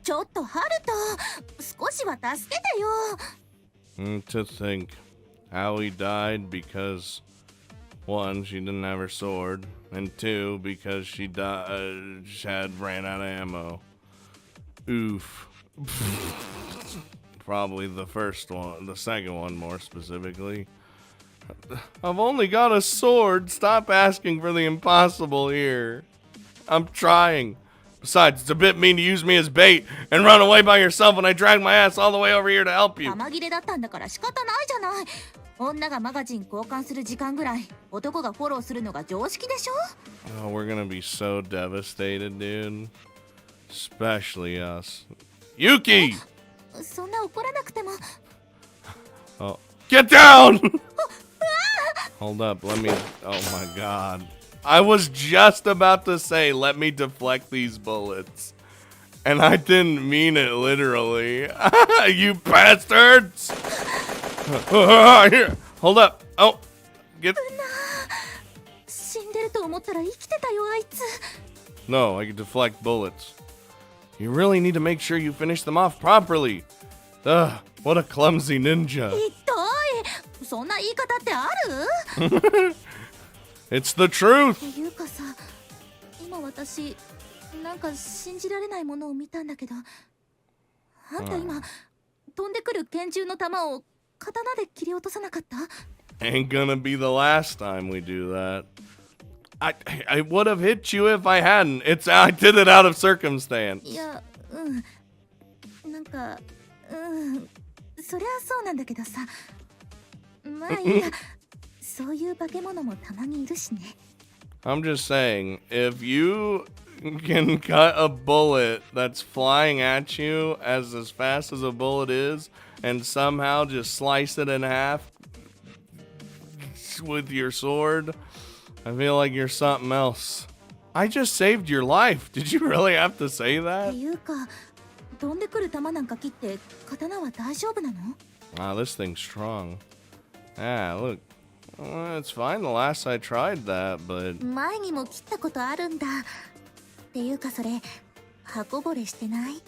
ちょっとハルト、少しは助けてよ。To think, Aoi died because 1, she didn't have her sword, and 2, because she ran out of ammo. Oof. Probably the first one, the second one more specifically. I've only got a sword. Stop asking for the impossible here. I'm trying. Besides, it's a bit mean to use me as bait and run away by yourself when I dragged my ass all the way over here to help you. 玉切れだったんだから仕方ないじゃない。女がマガジン交換する時間ぐらい男がフォローするのが常識でしょ。Oh, we're gonna be so devastated, dude. Especially us. Yuki! そんな怒らなくても。Oh, get down! Hold up, let me. Oh my god. I was just about to say, let me deflect these bullets. And I didn't mean it literally. You bastards! Here, hold up. Oh, get. 死んでると思ったら生きてたよ、あいつ。No, I can deflect bullets. You really need to make sure you finish them off properly. Ugh, what a clumsy ninja. ひどい。そんな言い方ってある？ It's the truth. っていうかさ、今私なんか信じられないものを見たんだけど、あんた今飛んでくる拳銃の弾を刀で切り落とさなかった？ Ain't gonna be the last time we do that. I would have hit you if I hadn't. I did it out of circumstance. いや、なんか、そりゃそうなんだけどさ。まあいいや、そういう化け物もたまにいるしね。I'm just saying, if you can cut a bullet that's flying at you as fast as a bullet is, and somehow just slice it in half with your sword, I feel like you're something else. I just saved your life. Did you really have to say って that? いうか、飛んでくる弾なんか切って刀は大丈夫なの？ Wow, this thing's strong. Ah, look. Well, it's fine the last I tried that, but... 前にも切ったことあるんだ。っていうかそれ、刃こぼれしてない？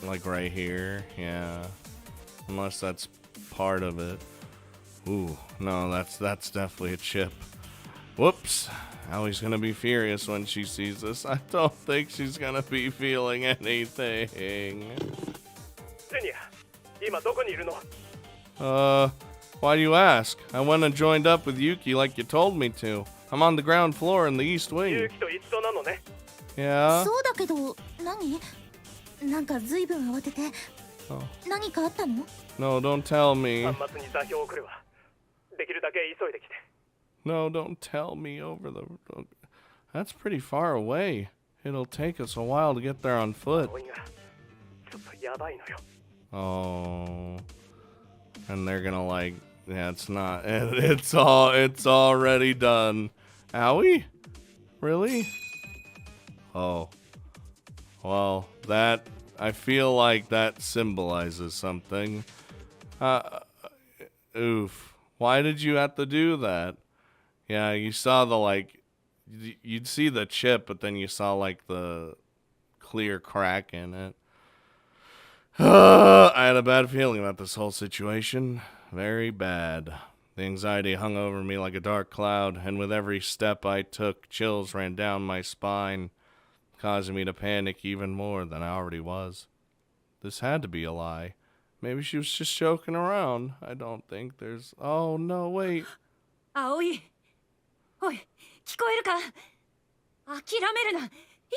Like right here, yeah. Unless that's part of it. Ooh, no, that's definitely a chip. Whoops. Allie's gonna be furious when she sees this. I don't think she's gonna be feeling anything. Why do you ask? I went and joined up with Yuki like you told me to. I'm on the ground floor in the east wing. Yeah? そうだけど、何？なんか随分慌てて。Oh. 何かあったの？ No, don't tell me. No, don't tell me over the... That's pretty far away. It'll take us a while to get there on foot. Oh. And they're gonna like... Yeah, it's not... It's already done. Owie? Really? Oh. Well, that... I feel like that symbolizes something. Oof. Why did you have to do that? Yeah, you saw the, like... You'd see the chip, but then you saw, like, the clear crack in it. I had a bad feeling about this whole situation. Very bad. The anxiety hung over me like a dark cloud, and with every step I took, chills ran down my spine, causing me to panic even more than I already was. This had to be a lie. Maybe she was just joking around. I don't think there's... Oh, no, wait. Aoi. Oi, 聞こえるか? 諦めるな。意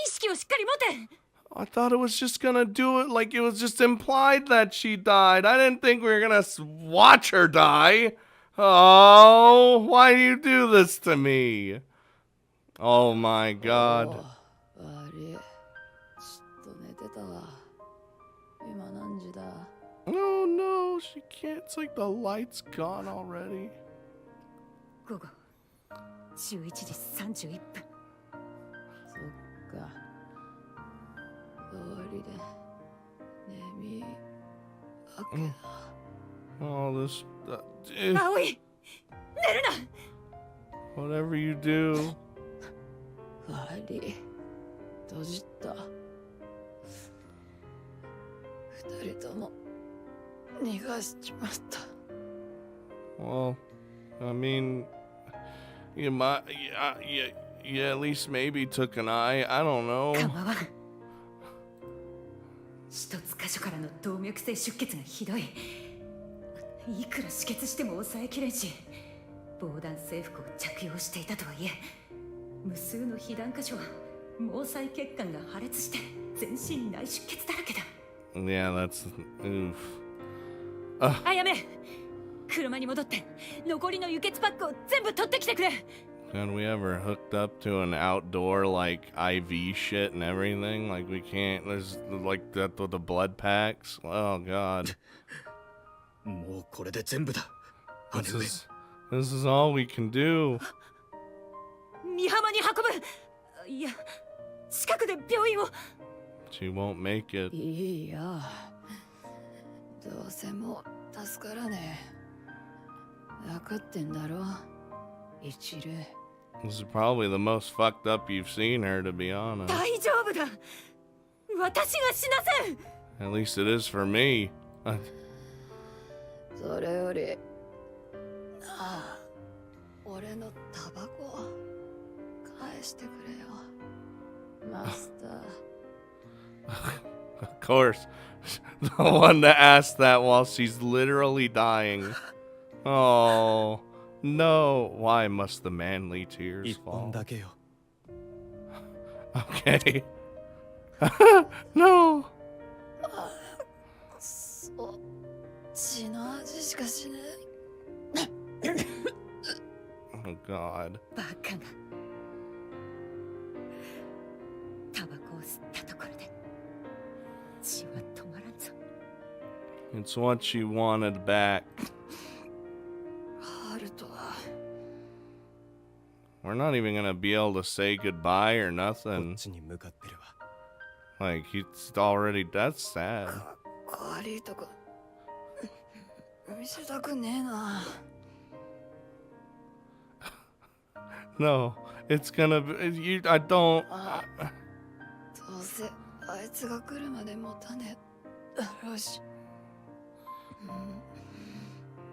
識をしっかり持て。 I thought it was just gonna do it like it was just implied that she died. I didn't think we were gonna watch her die. Oh, why do you do this to me? Oh my god. Oh no, she can't. It's like the light's gone already. 午後11時31分。そっか。終わりで眠いわけだ。Oh, this... Aoi! 寝るな! Whatever you do. 悪い。閉じた。二人とも逃がしちまった。 Well, I mean, you might, you at least maybe took an eye. I don't know. 構わん。一つ箇所からの動脈性出血がひどい。いくら止血しても抑えきれんし、防弾制服を着用していたとはいえ、無数の被弾箇所は毛細血管が破裂して全身内出血だらけだ。 Yeah, that's oof. あやめ、車に戻って残りの輸血パックを全部取ってきてくれ。 God, we ever hooked up to an outdoor like IV shit and everything? Like we can't. There's like that with the blood packs. Oh God. もうこれで全部だ。 This is all we can do. 美浜に運ぶ。いや、近くで病院を。 She won't make it. いいよ。どうせもう助からねえ。分かってんだろ、一流。 This is probably the most fucked up you've seen her, to be honest. 大丈夫だ。私が死なせん。 At least it is for me. それより、ああ、俺のタバコ返してくれよ、マスター。 Of course. The one that asked that while she's literally dying. Oh, no. Why must the manly tears 一本 fall? だけよ。 Okay. No. そう、血の味しかしねえ。 Oh, God. バカが。タバコを吸ったところで血は止まらんぞ。 It's what she wanted back. ハルトは We're not even gonna be able to say goodbye or こっ nothing. ちに向かってるわ。 Like, he's already. That's sad. かっこ悪いとこ見せたくねえな。 No, it's gonna be. I don't. どうせあいつが来るまで持たねえだろうし、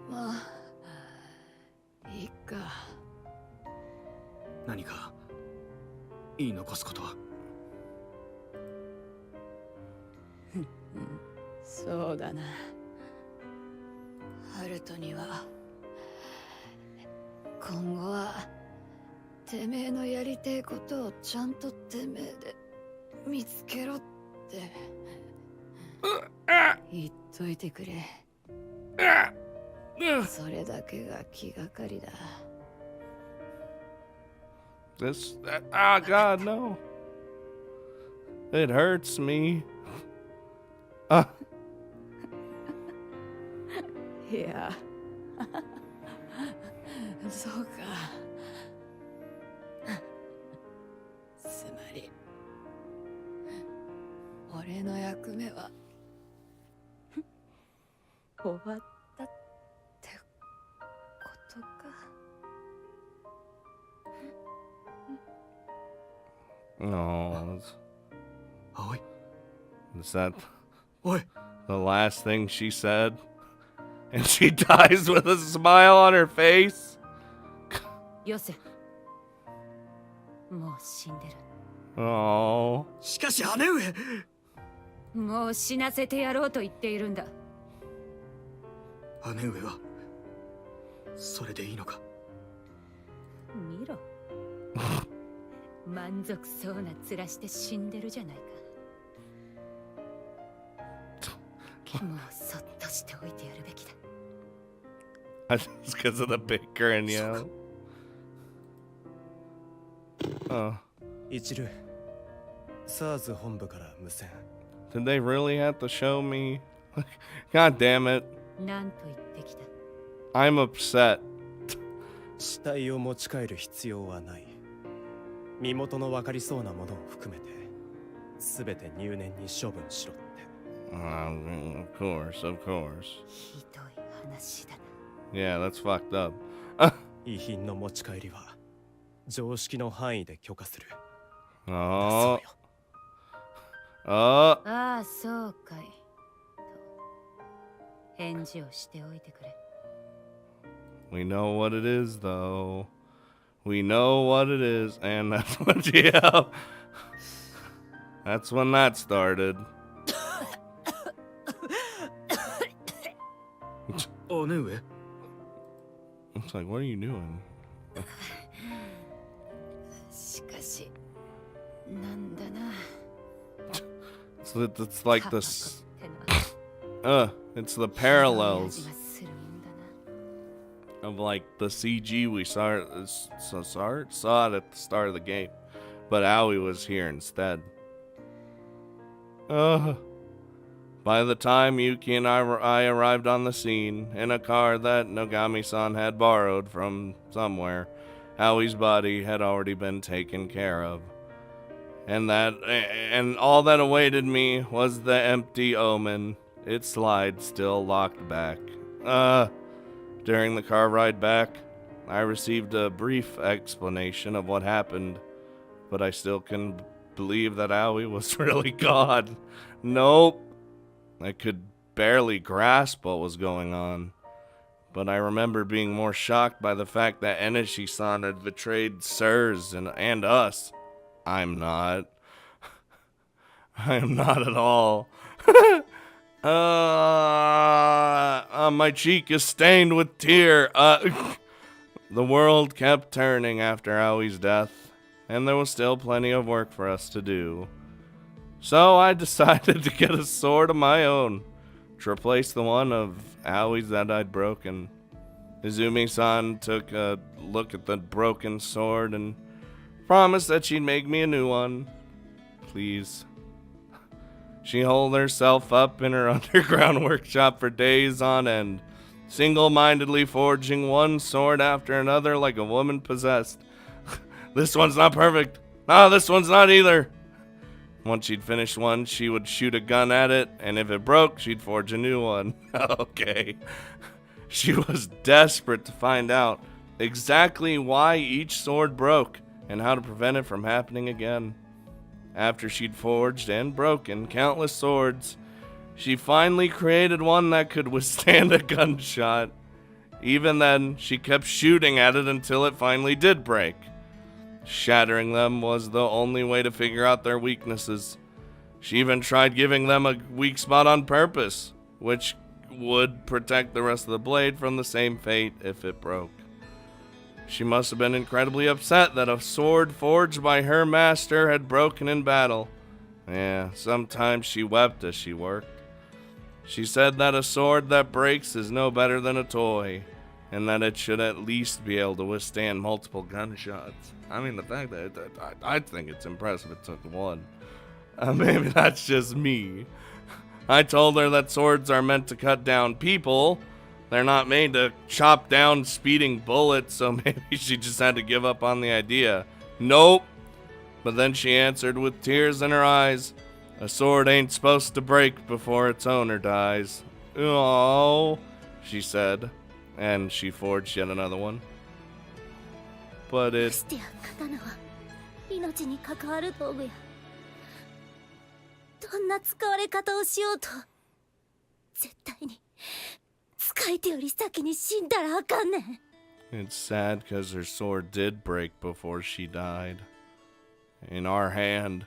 まあいいか。何か言い残すことは？そうだな、ハルトには今後はてめえのやりてえことをちゃんとてめえで見つけろって言っといてくれ。それだけが気がかりだ。 God, no. It hurts me. いやそうか。つまり俺の役目は終わったってことか。 No. 葵、 Is that おい、 the last thing she said? And she dies with a smile on her face? よせ。もう死んでる。 Oh. しかし姉上。もう死なせてやろうと言っているんだ。姉上はそれでいいのか？見ろ。満足そうな面して死んでるじゃないか。もうそっとしておいてやるべきだ。It's because of the big grin, yo. Oh. 一流、SARS 本部から無線。 Did they really have to show me? God damn it. なんと言ってきた。 I'm upset. 死体を持ち帰る必要はない。身元の分かりそうなものを含めて全て入念に処分しろって。Of course, of course. ひどい話だな。 Yeah, that's fucked up. 遺品の持ち帰りは常識の範囲で許可する。 Oh. そうよ。 Oh. ああ、そうかい。返事をしておいてくれ。 We know what it is, though. We know what it is, and that's what, yeah. That's when that started. 姉上 It's like, what are you doing? しかし、なんだな。 It's like this. ってな It's the ひどい parallels 味がするもんだな。 of like the CG we saw it at the start of the game, but Aoi was here instead. By the time Yuki and I arrived on the scene in a car that Nogami-san had borrowed from somewhere, Aoi's body had already been taken care of. And all that awaited me was the empty omen, its slide still locked back. During the car ride back, I received a brief explanation of what happened, but I still couldn't believe that Aoi was really God. Nope. I could barely grasp what was going on. But I remember being more shocked by the fact that Enishi-san had betrayed Sirs and us. I'm not. I am not at all. My cheek is stained with tear. The world kept turning after Aoi's death, and there was still plenty of work for us to do. So I decided to get a sword of my own, to replace the one of Aoi's that I'd broken. Izumi-san took a look at the broken sword and promised that she'd make me a new one. Please. She holed herself up in her underground workshop for days on end, single-mindedly forging one sword after another like a woman possessed. This one's not perfect. No, this one's not either. Once she'd finished one, she would shoot a gun at it, and if it broke, she'd forge a new one. Okay. She was desperate to find out exactly why each sword broke and how to prevent it from happening again. After she'd forged and broken countless swords, she finally created one that could withstand a gunshot. Even then, she kept shooting at it until it finally did break. Shattering them was the only way to figure out their weaknesses. She even tried giving them a weak spot on purpose, which would protect the rest of the blade from the same fate if it broke. She must have been incredibly upset that a sword forged by her master had broken in battle. Yeah, sometimes she wept as she worked. She said that a sword that breaks is no better than a toy, and that it should at least be able to withstand multiple gunshots. I mean, the fact that I think it's impressive it took one. Maybe that's just me. I told her that swords are meant to cut down people. They're not made to chop down speeding bullets, so maybe she just had to give up on the idea. Nope. But then she answered with tears in her eyes, a sword ain't supposed to break before its owner dies. Oh, she said, and she forged yet another one. But ま it してや刀は命に関わる道具や。どんな使われ方をしようと絶対に使い手より先に死んだらあかんねん。 It's sad because her sword did break before she died. In our hand.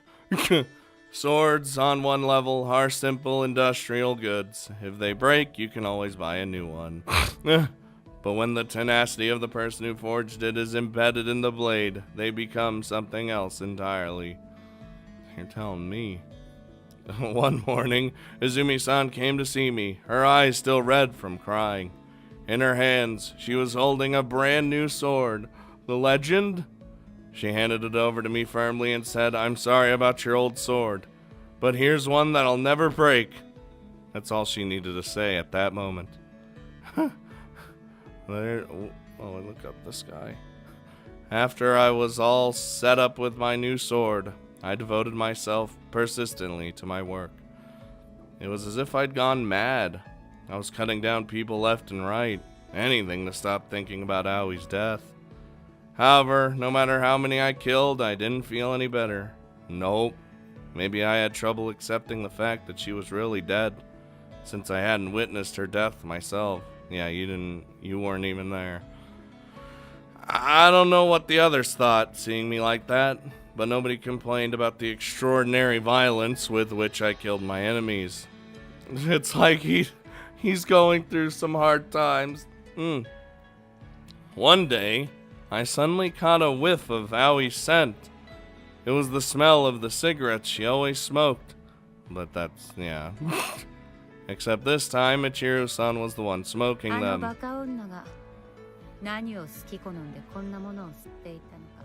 Swords, on one level, are simple industrial goods. If they break, you can always buy a new one. But when the tenacity of the person who forged it is embedded in the blade, they become something else entirely. You're telling me. One morning, Izumi-san came to see me, her eyes still red from crying. In her hands, she was holding a brand new sword. The legend? She handed it over to me firmly and said, I'm sorry about your old sword, but here's one that'll never break. That's all she needed to say at that moment. Look up the sky. After I was all set up with my new sword, I devoted myself persistently to my work. It was as if I'd gone mad. I was cutting down people left and right, anything to stop thinking about Aoi's death. However, no matter how many I killed, I didn't feel any better. Nope. Maybe I had trouble accepting the fact that she was really dead. since I hadn't witnessed her death myself. Yeah, you weren't even there. I don't know what the others thought, seeing me like that, but nobody complained about the extraordinary violence with which I killed my enemies. It's like he's going through some hard times. One day, I suddenly caught a whiff of Aoi's scent. It was the smell of the cigarettes she always smoked. But that's, yeah. Except this time, Michiru-san was the one smoking あの them. バカ女が何を好き好んでこんなものを吸っていたのか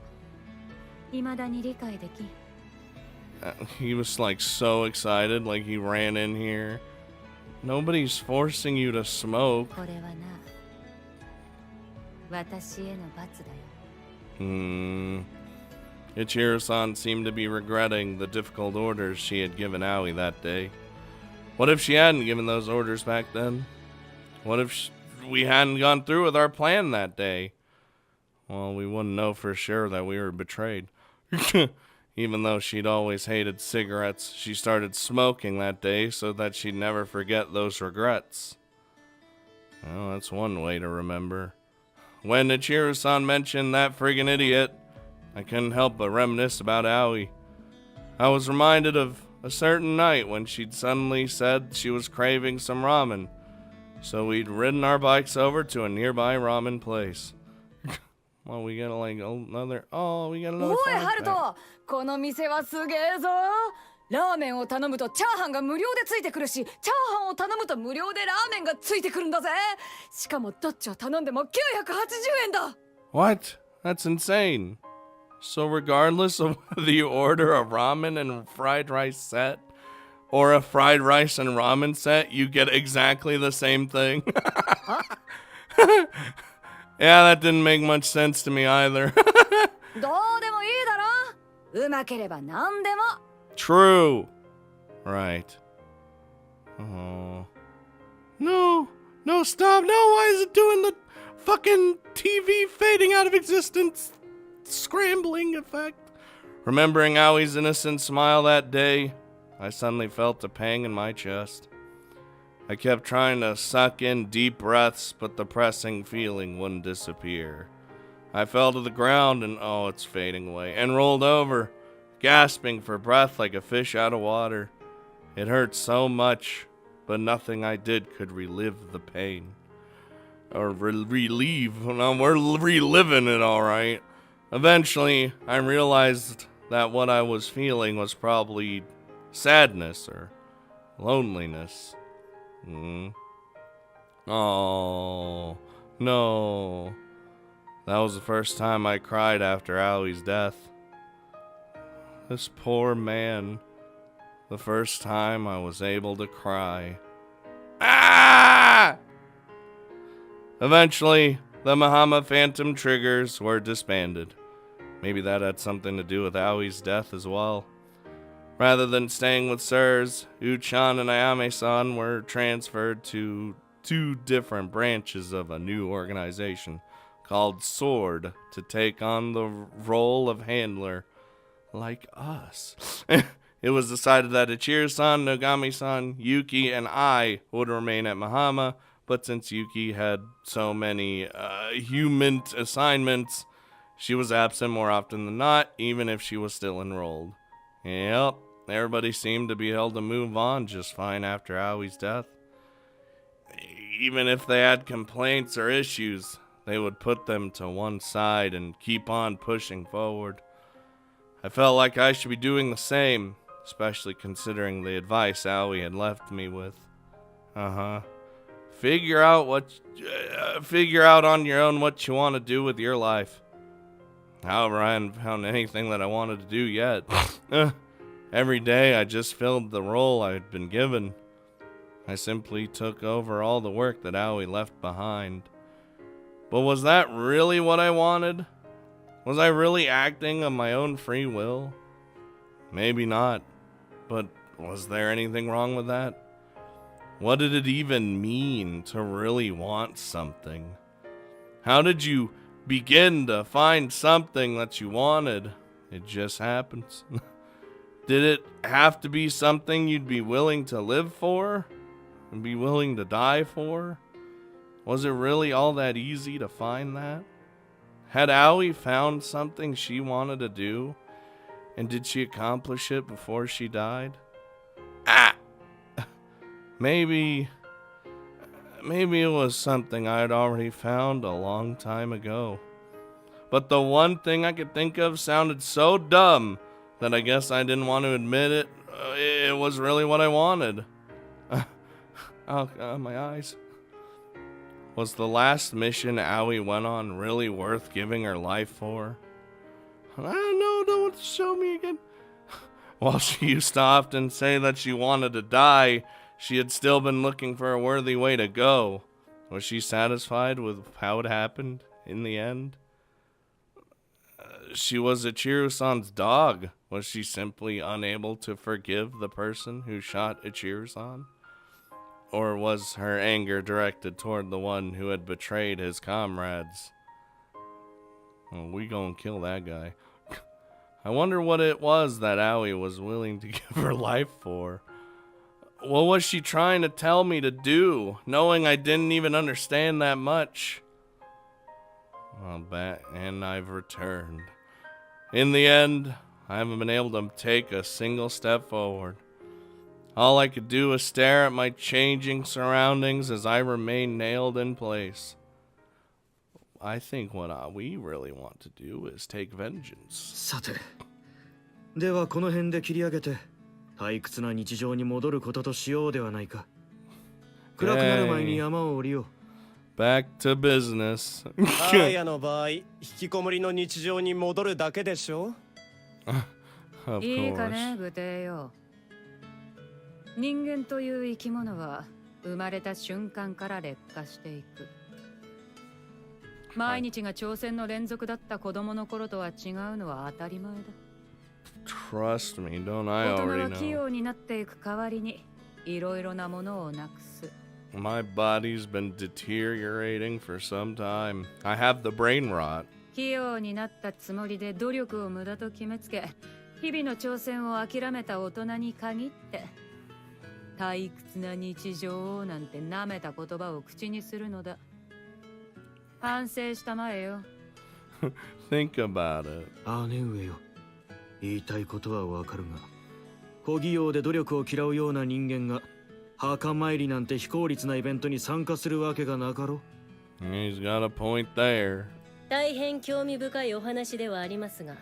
未だに理解できん。 He was like so excited, like he ran in here. Nobody's forcing you to smoke. これはな、私への罰だよ。Ichiro-san seemed to be regretting the difficult orders she had given Aoi that day. What if she hadn't given those orders back then? What if we hadn't gone through with our plan that day? Well, we wouldn't know for sure that we were betrayed. Even though she'd always hated cigarettes, she started smoking that day so that she'd never forget those regrets. Well, that's one way to remember. When Ichiro-san mentioned that friggin' idiot, I couldn't help but reminisce about Aoi. I was reminded of a certain night when she'd suddenly said she was craving some ramen, so we'd ridden our bikes over to a nearby ramen place. Well, we got like another. Oh, we got another. おい、ハル flashback. ト、この店はすげえぞ。ラーメンを頼むとチャーハンが無料でついてくるし、チャーハンを頼むと無料でラーメンがついてくるんだぜ。しかもどっちを頼んでも980円だ。 What? That's insane. So regardless of whether you order a ramen and fried rice set or a fried rice and ramen set, you get exactly the same thing. Yeah, that didn't make much sense to me either. どうでもいいだろ。うまければ何でも。 True. Right. Oh. No. No, stop. No, why is it doing the fucking TV fading out of existence? Scrambling effect. Remembering Aoi's innocent smile that day, I suddenly felt a pang in my chest. I kept trying to suck in deep breaths, but the pressing feeling wouldn't disappear. I fell to the ground and, oh, it's fading away, and rolled over, gasping for breath like a fish out of water. It hurt so much, but nothing I did could relive the pain. Or relieve. No, we're reliving it, alright. Eventually, I realized that what I was feeling was probably sadness or loneliness. Oh, no. That was the first time I cried after Aoi's death. This poor man. The first time I was able to cry. Ah! Eventually, the Mahama Phantom Triggers were disbanded. Maybe that had something to do with Aoi's death as well. Rather than staying with Sirs, Uchan and Ayame-san were transferred to two different branches of a new organization called Sword to take on the role of handler like us. It was decided that Ichiro-san, Nogami-san, Yuki, and I would remain at Mahama, but since Yuki had so many human assignments, she was absent more often than not, even if she was still enrolled. Yep, everybody seemed to be able to move on just fine after Aoi's death. Even if they had complaints or issues, they would put them to one side and keep on pushing forward. I felt like I should be doing the same, especially considering the advice Aoi had left me with. Figure out on your own what you want to do with your life. However, I hadn't found anything that I wanted to do yet. Every day I just filled the role I had been given. I simply took over all the work that Aoi left behind. But was that really what I wanted? Was I really acting on my own free will? Maybe not. But was there anything wrong with that? What did it even mean to really want something? How did you begin to find something that you wanted? It just happens. Did it have to be something you'd be willing to live for? and be willing to die for? Was it really all that easy to find that? Had Aoi found something she wanted to do, and did she accomplish it before she died? Maybe it was something I had already found a long time ago. But the one thing I could think of sounded so dumb that I guess I didn't want to admit it. It was really what I wanted. My eyes. Was the last mission Aoi went on really worth giving her life for? I don't know, don't want to show me again. While she used to often say that she wanted to die, she had still been looking for a worthy way to go. Was she satisfied with how it happened in the end? She was Ichiru-san's dog. Was she simply unable to forgive the person who shot Ichiru-san? Or was her anger directed toward the one who had betrayed his comrades? Well, we gonna kill that guy. I wonder what it was that Aoi was willing to give her life for. What was she trying to tell me to do, knowing I didn't even understand that much? Well, and I've returned. In the end, I haven't been able to take a single step forward. All I could do was stare at my changing surroundings as I remain nailed in place. I think what we really want to do is take vengeance. さて、ではこの辺で切り上げて退屈な日常に戻ることとしようではないか。暗くなる前に山を降りよう。Back to business. アーヤの場合、引きこもりの日常に戻るだけでしょ。Of いいかね、 course. グテーよ。人間という生き物は生まれた瞬間から劣化していく。毎日が挑戦の連続だった子供の頃とは違うのは当たり前だ。Trust me, don't I 大人 already は器 know? 用になっていく代わりにいろいろなものをなくす。My body's been deteriorating for some time. I have the brain rot. 器用になったつもりで努力を無駄と決めつけ、日々の挑戦を諦めた大人に限って退屈な日常なんて舐めた言葉を口にするのだ。反省したまえよ。Think about it. 姉上よ、言いたいことはわかるが、小器用で努力を嫌うような人間が墓参りなんて非効率なイベントに参加するわけがなかろ。He's got a point there. 大変興味深いお話ではありますが、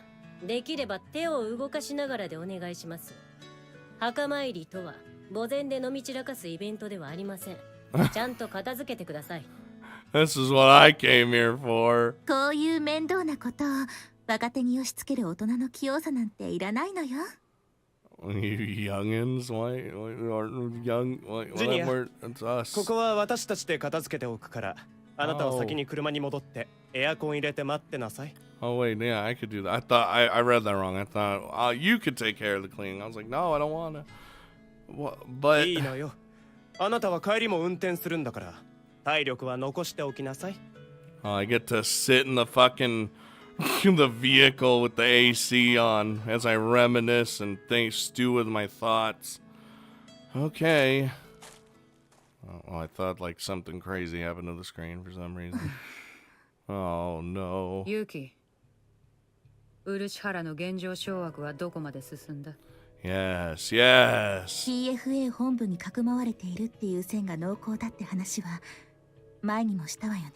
できれば手を動かしながらでお願いします。墓参りとは墓前で飲み散らかすイベントではありません。ちゃんと片付けてください。This is what I came here for. こういう面倒なことを若手に押し付ける大人の器用さなんていらないのよ。You youngins, why young? Junior. It's us. ここは私たちで片付けておくから、あなたは先に車に戻ってエアコン入れて待ってなさい。Oh wait, yeah, I could do that. I thought I read that wrong. I thought you could take care of the cleaning. I was like, no, I don't want to. But いいのよ。あなたは帰りも運転するんだから、体力は残しておきなさい。I get to sit in the fucking the vehicle with the AC on as I reminisce and stew with my thoughts. Okay. Oh, I thought like something crazy happened to the screen for some reason. Oh no. ユウキ、漆原の現状掌握はどこまで進んだ？ Yes, yes. TFA 本部にかくまわれているっていう線が濃厚だって話は前にもしたわよね。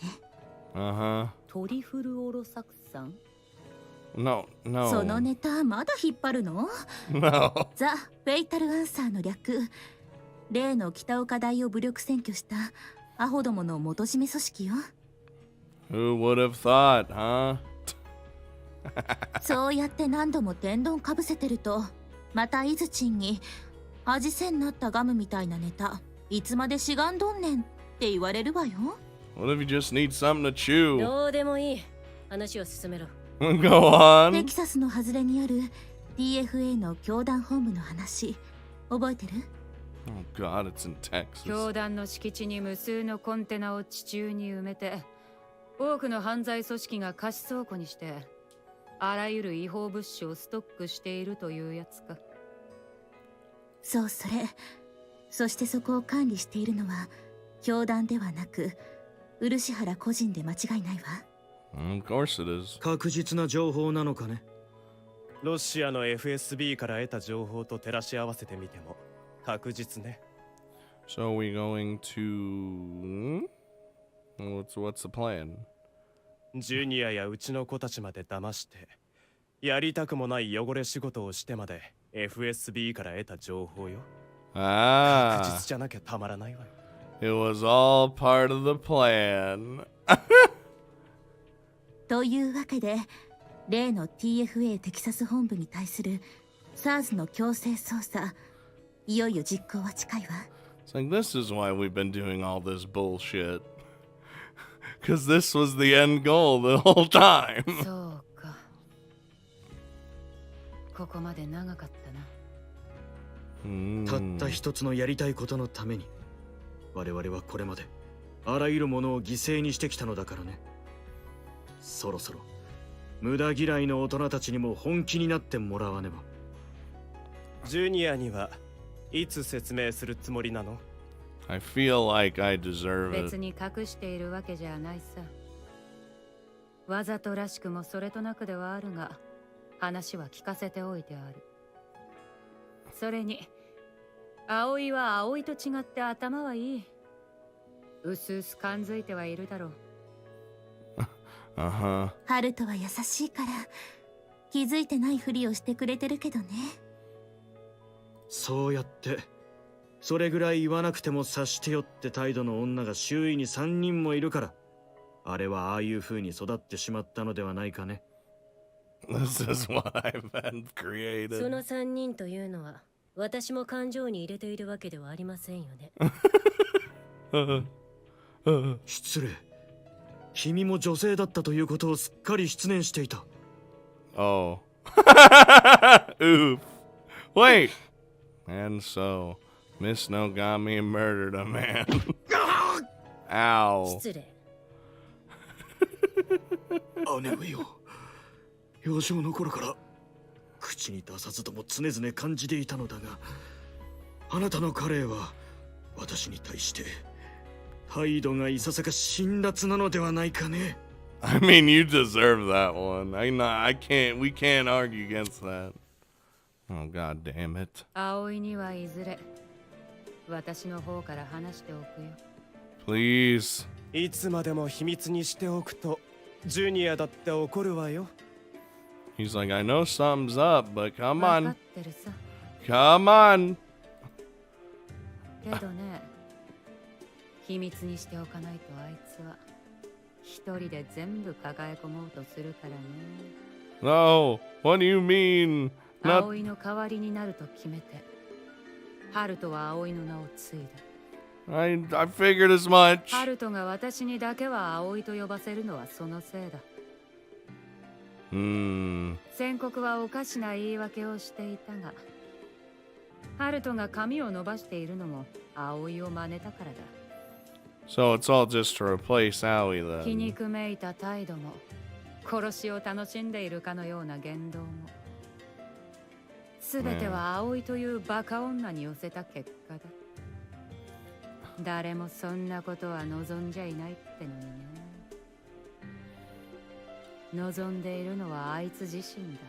Uh-huh. トリフルオロ作戦？ No, その no. ネタまだ引っ張るの？ No. ザ・フェイタルアンサーの略。例の北岡大を武力占拠したアホどもの元締め組織よ。Who would have thought, huh? そうやって何度も天丼かぶせてると、またイズチンに味せんなったガムみたいなネタいつまでしがんどんねんって言われるわよ。 What if you just need something to chew? どうでもいい。話を進めろ。Go テ on. キサスの外れにある TFA の教団本部の話覚えてる？ Oh God, it's in Texas. 教団の敷地に無数のコンテナを地中に埋めて、多くの犯罪組織が貸し倉庫にしてあらゆる違法物資をストックしているというやつか。そう、それそしてそこを管理しているのは教団ではなく漆原個人で間違いないわ。 Of course it is. 確実な情報なのかね。ロシアの FSB から得た情報と照らし合わせてみても確実ね。 So are we going to... What's the plan? ジュニアやうちの子たちまで騙してやりたくもない汚れ仕事をしてまで FSB から得た情報よ。確 Ah, 実じゃなきゃたまらないわよ。 it was all part of the plan. というわけで例の TFA テキサス本部に対する SARS の強制捜査、いよいよ実行は近いわ。 It's like, this is why we've been doing all this bullshit. Because this was the end goal the whole time. そうか。ここまで長かったな。たった一つのやりたいことのために我々はこれまであらゆるものを犠牲にしてきたのだからね。そろそろ無駄嫌いの大人たちにも本気になってもらわねば。ジュニアにはいつ説明するつもりなの？ I feel like I deserve 別 it. に隠しているわけじゃないさ。わざとらしくもそれとなくではあるが、話は聞かせておいてある。それに、葵は葵と違って頭はいい。うすうす感づいてはいるだろう。Uh-huh. ハルトは優しいから気づいてないふりをしてくれてるけどね。そうやってそれぐらい言わなくても察してよって態度の女が周囲に3人もいるから、あれはああいう風に育ってしまったのではないかね。 This is what I've been その created. 3人というのは私も感情に入れているわけではありませんよね。失礼。君も女性だったということをすっかり失念していた。 Oh. Oof. Wait. And so, Miss Nogami murdered a man. Ow. 失礼。姉上よ、幼少の頃から口に出さずとも常々感じていたのだが、あなたのカレーは私に対して態度がいささか辛辣なのではないかね。 I mean, you deserve that one. We can't argue against that. Oh, god damn it. 葵にはいずれ私の方から話しておくよ。 Please. いつまでも秘密にしておくとジュニアだって怒るわよ。 He's like, I know something's up, but come 分か on. ってるさ。 Come on. けどね、秘密にしておかないとあいつは一人で全部抱え込もうとするからね。 No. What do you mean? Not... 葵の代わりになると決めて、ハルトは葵の名を継いだ。 I figured as much. ハルトが私にだけは葵と呼ばせるのはそのせいだ。宣告はおかしな言い訳をしていたが、ハルトが髪を伸ばしているのも葵を真似たからだ。 So it's all just to replace Aoi 皮 then. 肉めいた態度も、殺しを楽しんでいるかのような言動も、すべては葵というバカ女に寄せた結果だ。誰もそんなことは望んじゃいないってのにね。望んでいるのはあいつ自身だ。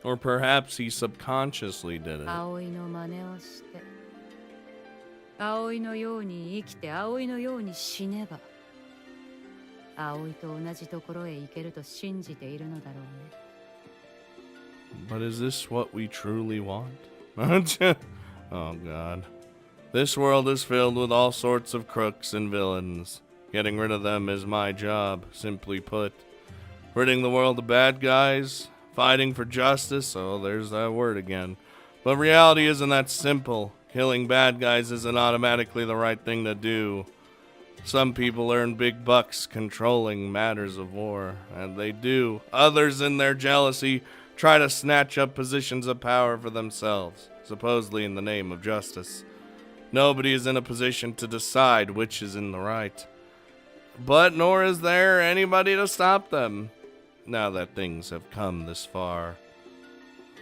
Or perhaps he subconsciously did it. 葵の真似をして、葵のように生きて葵のように死ねば、葵と同じところへ行けると信じているのだろうね。 But is this what we truly want? Oh god. This world is filled with all sorts of crooks and villains. Getting rid of them is my job, simply put. Ridding the world of bad guys, fighting for justice, oh, there's that word again. But reality isn't that simple. Killing bad guys isn't automatically the right thing to do. Some people earn big bucks controlling matters of war, and they do. Others, in their jealousy, try to snatch up positions of power for themselves, supposedly in the name of justice. Nobody is in a position to decide which is in the right. But nor is there anybody to stop them, now that things have come this far.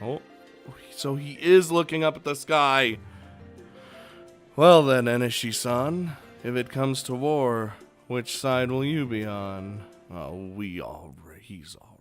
Oh, so he is looking up at the sky. Well then, Enishi-san, if it comes to war, which side will you be on? Oh, he's already.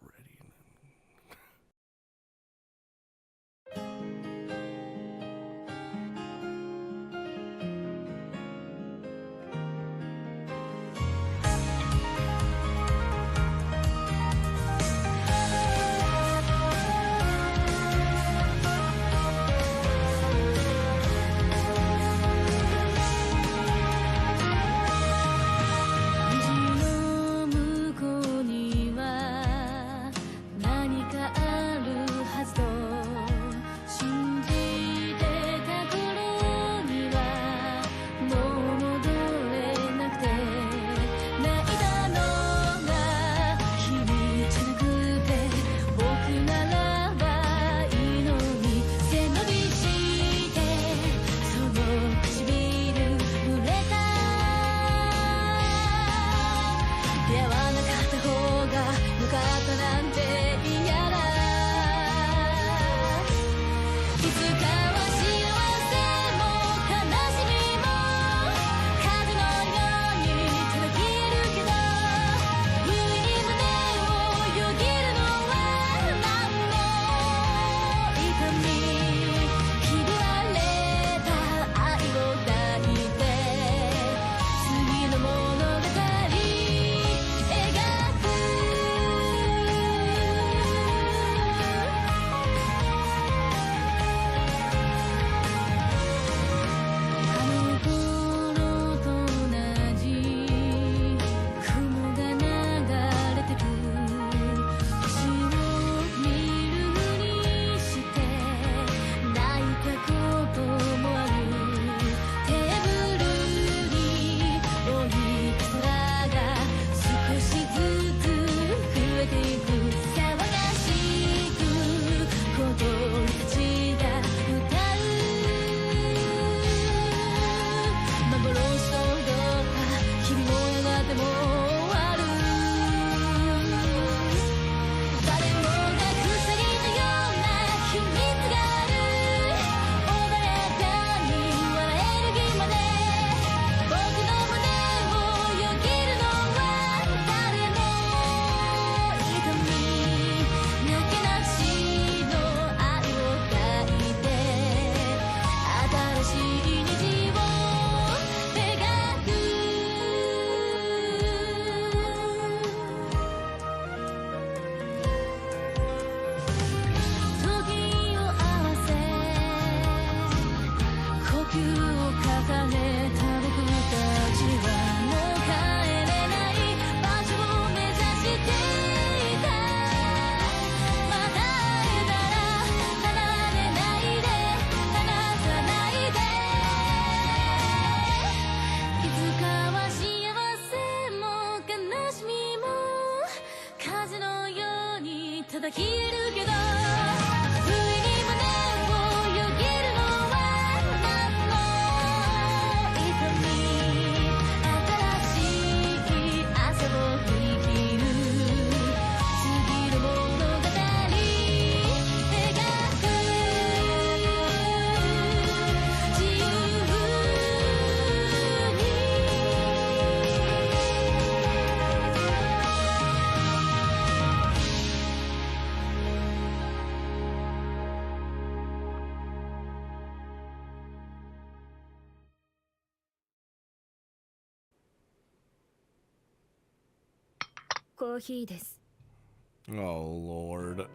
Oh Lord.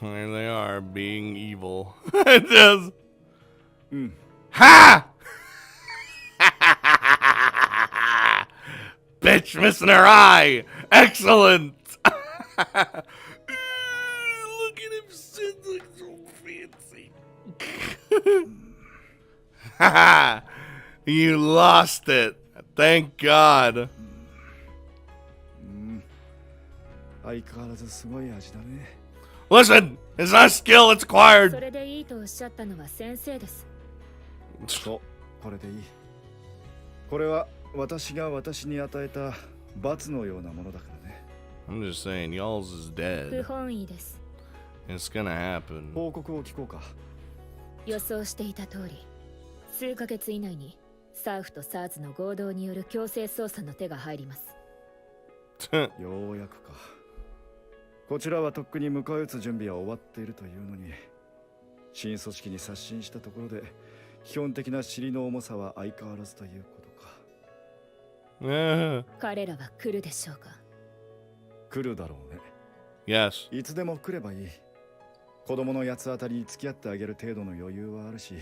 There they are, being evil. It does. Ha! Bitch missing her eye! Excellent! Look at him sit like so fancy. You lost it. Thank God. Listen, it's not skill, it's acquired. それでいいとおっしゃったのは先生です。そう、これでいい。これは私が私に与えた罰のようなものだからね。I'm just saying, y'all's is 不 dead. 本意です。 It's gonna happen. 報告を聞こうか。予想していた通り、数ヶ月以内にサーフとサーズの合同による強制捜査の手が入ります。ようやくか。こちらはとっくに迎え撃つ準備は終わっているというのに、新組織に刷新したところで基本的な尻の重さは相変わらずということか。彼らは来るでしょうか。来るだろうね。Yes. いつでも来ればいい。子供の八つ当たりに付き合ってあげる程度の余裕はあるし、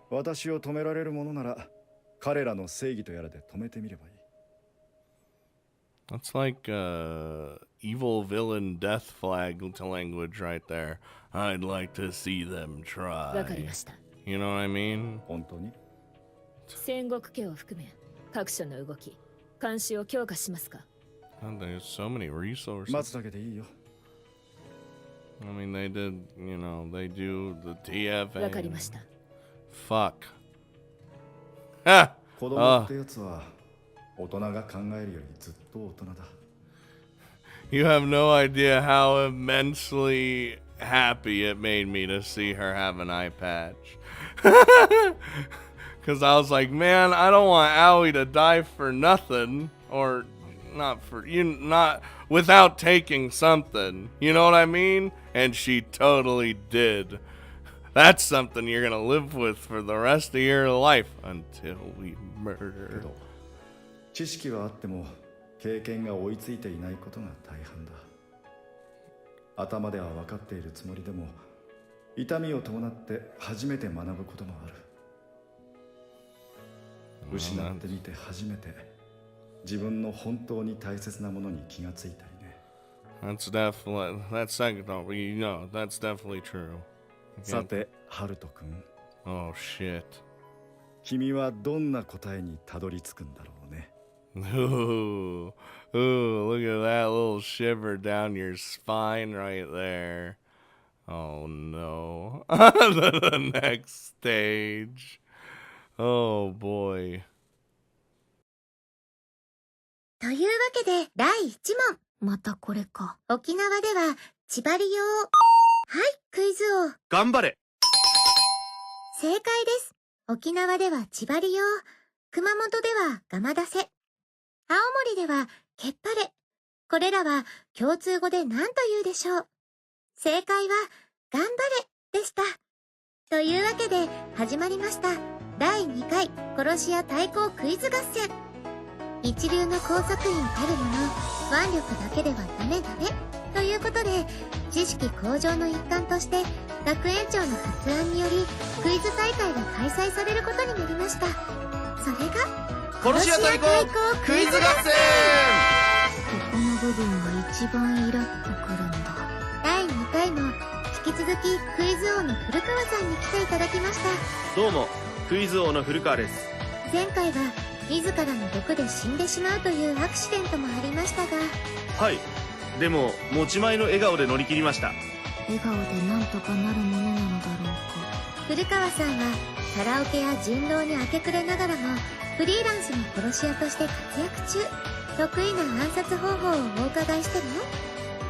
私を止められるものなら彼らの正義とやらで止めてみればいい。That's like evil villain death flag language right there. I'd like to see them わかり try. ました。 You know what I mean? 本当に？戦国家を含め各所の動き、監視を強化しますか。God, there's so many resources. 待つだけでいいよ。I mean, they did, you know, they do the TFA. わかりました。Fuck. Ah! 子供ってやつは大人が考えるよりずっと大人だ。You have no idea how immensely happy it made me to see her have an eye patch. Because I was like, man, I don't want Aoi to die for nothing. Or not for, not without taking something. You know what I mean? And she totally did. That's something you're going to live with for the rest of your life until we け murder. ど、知識はあっても経験が追いついていないことが大半だ。頭では分かっているつもりでも、痛みを伴って初めて学ぶこともある。失ってみて初めて自分の本当に大切なものに気がついたりね。That's definitely, that's definitely, you know, that's definitely true. さて、ハルト君。Oh shit. 君はどんな答えにたどり着くんだろうね。Ooh, ooh, look at that little shiver down your spine right there. Oh no. The next stage. Oh boy. というわけで、第1問。またこれか。沖縄では、千葉利用。はい、クイズ王。頑張れ。正解です。沖縄では千葉利用。熊本ではガマ出せ。青森ではけっぱれ。これらは共通語で何と言うでしょう。正解は、頑張れでした。というわけで、始まりました。第2回、殺し屋対抗クイズ合戦。一流の工作員たるもの、腕力だけではダメダメ。ということで、知識向上の一環として、学園長の発案により、クイズ大会が開催されることになりました。それが、殺し屋対抗クイズ合戦。ここの部分が一番イラッとくるんだ。第2回も、引き続きクイズ王の古川さんに来ていただきました。どうも、クイズ王の古川です。前回は、自らの毒で死んでしまうというアクシデントもありましたが、はい。でも、持ち前の笑顔で乗り切りました。笑顔でなんとかなるものなのだろうか。古川さんはカラオケや人狼に明け暮れながらもフリーランスの殺し屋として活躍中。得意な暗殺方法をお伺いしても。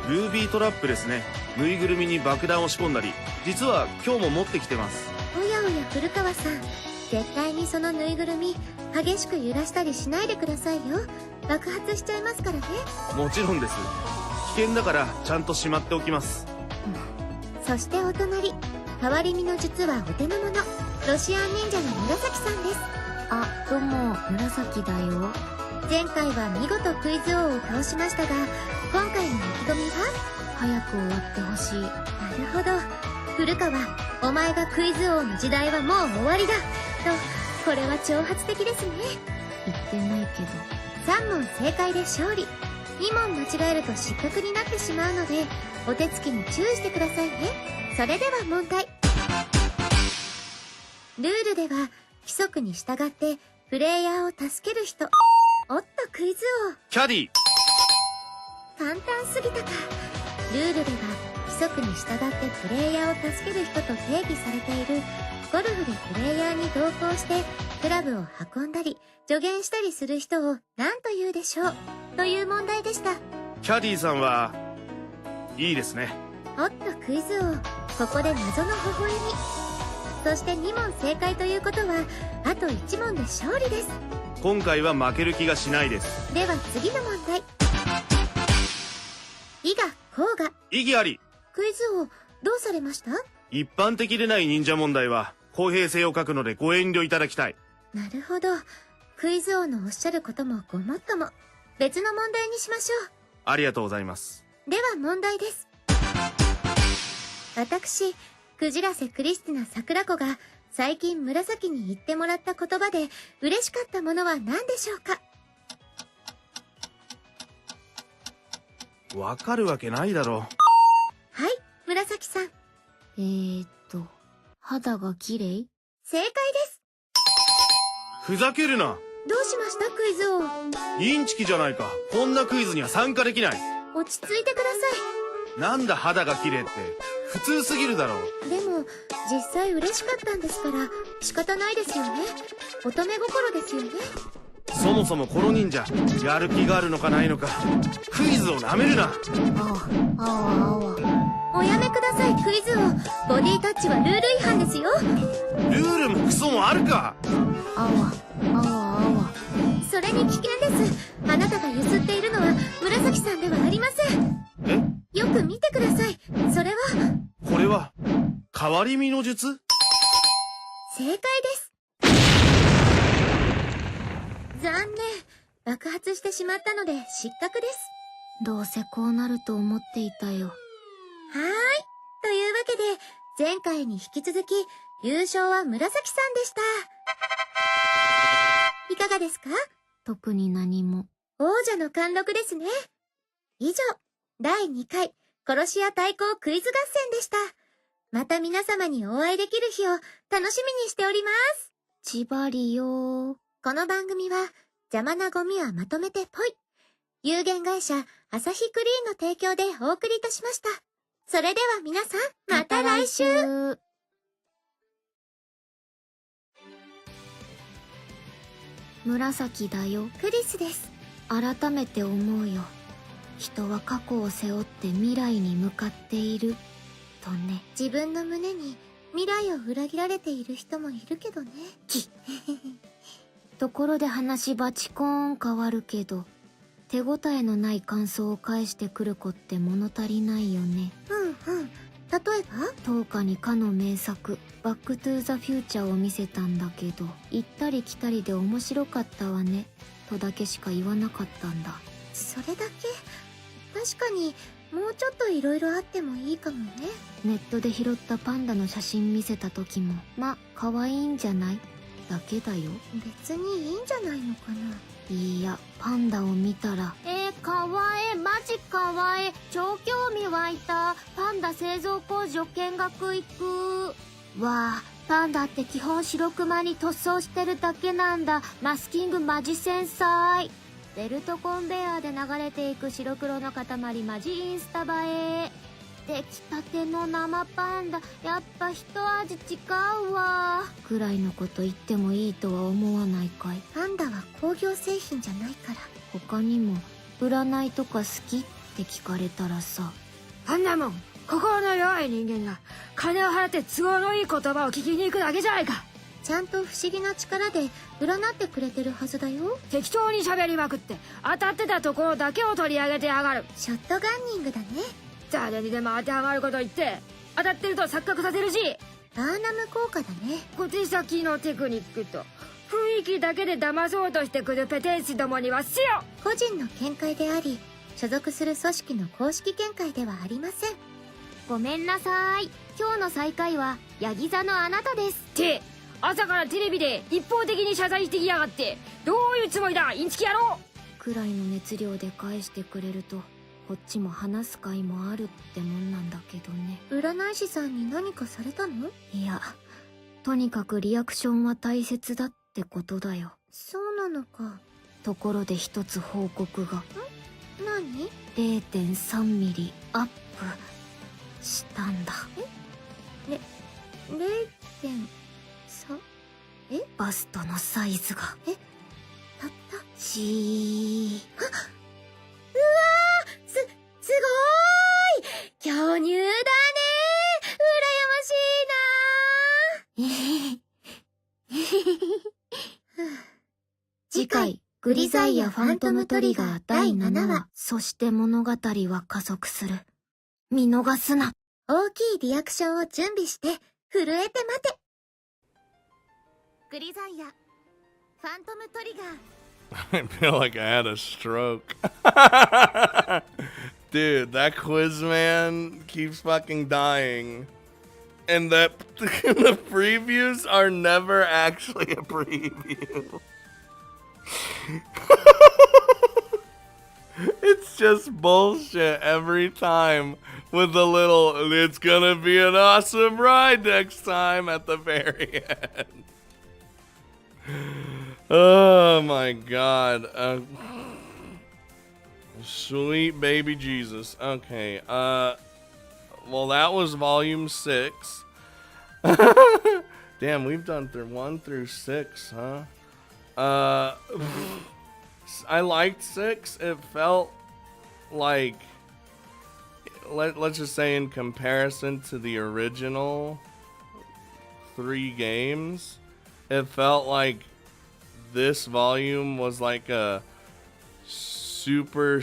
ルービートラップですね。ぬいぐるみに爆弾を仕込んだり、実は今日も持ってきてます。おやおや古川さん、絶対にそのぬいぐるみ激しく揺らしたりしないでくださいよ。爆発しちゃいますからね。もちろんです。危険だからちゃんとしまっておきます。そしてお隣、変わり身の術はお手の物、ロシアン忍者の紫さんです。あ、どうも、紫だよ。前回は見事クイズ王を倒しましたが、今回の意気込みは早く終わってほしい。なるほど。古川、お前がクイズ王の時代はもう終わりだと、これは挑発的ですね。言ってないけど。3問正解で勝利。2問間違えると失格になってしまうので、お手つきに注意してくださいね。それでは問題。ルールでは、規則に従ってプレイヤーを助ける人。おっとクイズ王。キャディ。簡単すぎたか。ルールでは規則に従ってプレイヤーを助ける人と定義されている、ゴルフでプレイヤーに同行してクラブを運んだり助言したりする人を何と言うでしょうという問題でした。キャディさんはいいですね。おっとクイズ王、ここで謎の微笑み。そして2問正解ということはあと1問で勝利です。今回は負ける気がしないです。では次の問題。伊賀甲賀意義あり。クイズ王どうされました？一般的でない忍者問題は公平性を欠くのでご遠慮いただきたい。なるほど。クイズ王のおっしゃることもごもっとも。別の問題にしましょう。ありがとうございます。では問題です。私、クジラセクリスティナ桜子が最近紫に言ってもらった言葉で嬉しかったものは何でしょうか？わかるわけないだろう。はい、紫さん。肌が綺麗？正解です。ふざけるな。どうしましたクイズ王？インチキじゃないか。こんなクイズには参加できない。落ち着いてくださなんだ肌が綺麗って普通すぎるだろう。い。でも実際嬉しかったんですから仕方ないですよね。乙女心ですよね。そもそもこの忍者やる気があるのかないのか。クイズをなめるな。おやめくださいクイズ王。ボディタッチはルール違反ですよ。ルールもクソもあるか。それに危険です。あなたがゆすっているのは紫さんではありません。え？よく見てください。それはこれは変わり身の術？正解です。残念。爆発してしまったので失格です。どうせこうなると思っていたよ。はーい。というわけで前回に引き続き優勝は紫さんでした。いかがですか？特に何も。王者の貫禄ですね。以上、第2回殺し屋対抗クイズ合戦でした。また皆様にお会いできる日を楽しみにしております。ちばりよー。この番組は邪魔なゴミはまとめてポイ。有限会社アサヒクリーンの提供でお送りいたしました。それでは皆さん、また来週。紫だよ。クリスです。改めて思うよ。人は過去を背負って未来に向かっているとね。自分の胸に未来を裏切られている人もいるけどね。ところで話バチコーン変わるけど、手応えのない感想を返してくる子って物足りないよね。例えば10日にかの名作バックトゥーザフューチャーを見せたんだけど、行ったり来たりで面白かったわねとだけしか言わなかったんだ。それだけ？確かにもうちょっと色々あってもいいかもね。ネットで拾ったパンダの写真見せた時も、ま、可愛いんじゃないだけだよ。別にいいんじゃないのかな。いや、パンダを見たら、かわいい、マジかわいい、超興味湧いた、パンダ製造工場見学行く。わあ、パンダって基本白クマに塗装してるだけなんだ。マスキングマジ繊細。ベルトコンベヤーで流れていく白黒の塊マジインスタ映え。出来たての生パンダ、やっぱ一味違うわ。くらいのこと言ってもいいとは思わないかい。パンダは工業製品じゃないから。他にも、占いとか好きって聞かれたらさ。あんなもん、心の弱い人間が金を払って都合のいい言葉を聞きに行くだけじゃないか。ちゃんと不思議な力で占ってくれてるはずだよ。適当に喋りまくって当たってたところだけを取り上げてやがる。ショットガンニングだね。誰にでも当てはまること言って当たってると錯覚させるし。バーナム効果だね。小手先のテクニックと雰囲気だけで騙そうとしてくるペテン師どもには死よ。個人の見解であり所属する組織の公式見解ではありません。ごめんなさい。今日の最下位はヤギ座のあなたです。って朝からテレビで一方的に謝罪してきやがって。どういうつもりだインチキ野郎。くらいの熱量で返してくれるとこっちも話す会もあるってもんなんだけどね。占い師さんに何かされたの？いや、とにかくリアクションは大切だってことだよ。そうなのか。ところで一つ報告が。何？ 0.3 ミリアップしたんだ。0.3？ バストのサイズが。たったしー。すごーい！巨乳だねー！羨ましいなー。次回、グリザイア・ファントム・トリガー第7話。そして物語は加速する。見逃すな。大きいリアクションを準備して、震えて待て。グリザイア、ファントムトリガー。I feel like I had a stroke. Dude, that quiz man keeps fucking dying. And that the previews are never actually a preview. It's just bullshit every time with the little, it's gonna be an awesome ride next time at the very end. Oh my god. Sweet baby Jesus. Okay. Well, that was volume 6. Damn, we've done through 1 through 6, huh? I liked 6. It felt like, let's just say in comparison to the original 3 games, it felt like this volume was like a super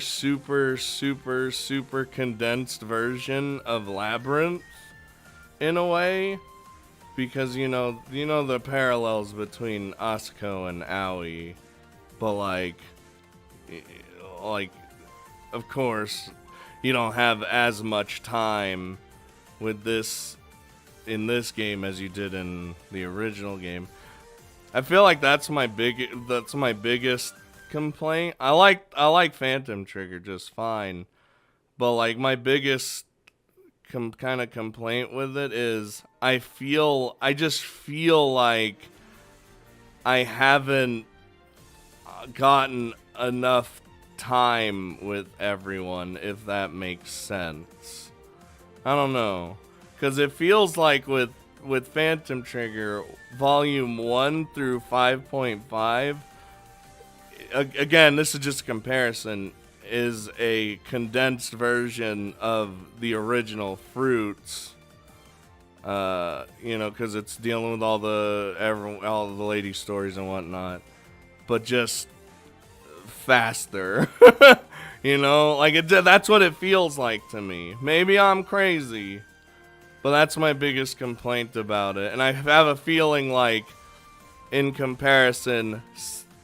condensed version of Labyrinth in a way, because you know the parallels between Asuko and Aoi, but like of course you don't have as much time with this in this game as you did in the original game. I feel like that's my biggest complaint. I like Phantom Trigger just fine, but like my biggest kind of complaint with it is I just feel like I haven't gotten enough time with everyone, if that makes sense. I don't know, because it feels like with Phantom Trigger volume 1 through 5.5, again, this is just a comparison, is a condensed version of the original Fruits. You know, because it's dealing with all the lady stories and whatnot, but just faster. You know, like that's what it feels like to me. Maybe I'm crazy, but that's my biggest complaint about it. And I have a feeling like, in comparison,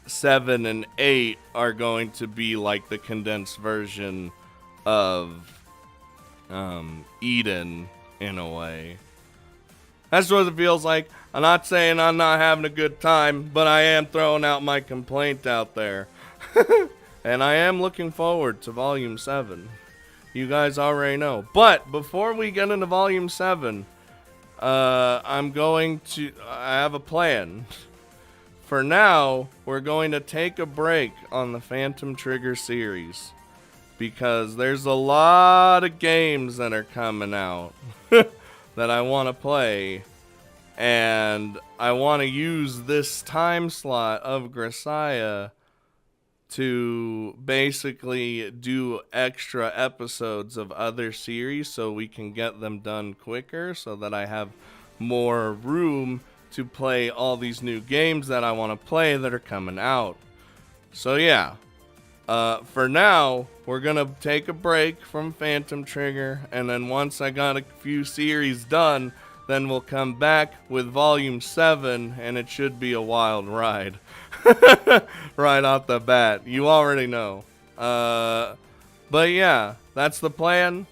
7 and 8 are going to be like the condensed version of Eden in a way. That's what it feels like. I'm not saying I'm not having a good time, but I am throwing out my complaint out there. And I am looking forward to volume 7. You guys already know. But before we get into volume 7, I have a plan. For now, we're going to take a break on the Phantom Trigger series, because there's a lot of games that are coming out that I want to play, and I want to use this time slot of Grisaia to basically do extra episodes of other series so we can get them done quicker, so that I have more room to play all these new games that I want to play that are coming out. So yeah, for now, we're gonna take a break from Phantom Trigger, and then once I got a few series done, then we'll come back with volume 7, and it should be a wild ride. Right off the bat, you already know. But yeah, that's the plan.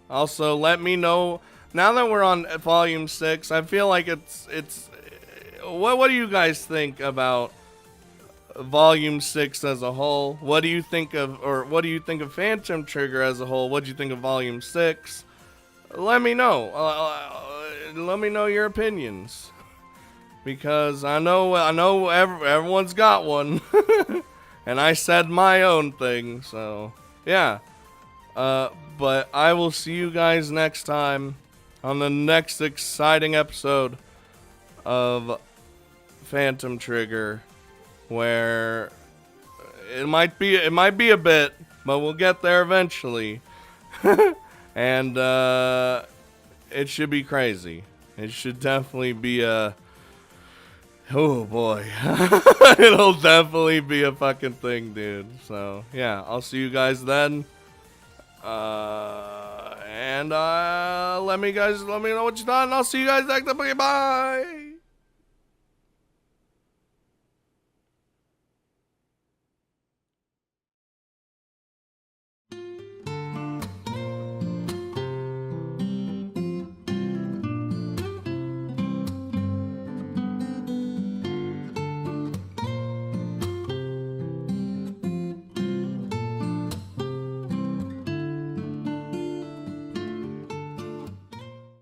Also, let me know, now that we're on volume 6, I feel like it's what do you guys think about volume 6 as a whole? What do you think of Phantom Trigger as a whole? What do you think of volume 6? Let me know. Let me know your opinions, because I know everyone's got one. And I said my own thing, so yeah. But I will see you guys next time on the next exciting episode of Phantom Trigger, where it might be a bit, but we'll get there eventually. And it should be crazy. It should definitely be a Oh boy. It'll definitely be a fucking thing, dude. So, yeah, I'll see you guys then. And let me know what you thought, and I'll see you guys next time. Okay, bye.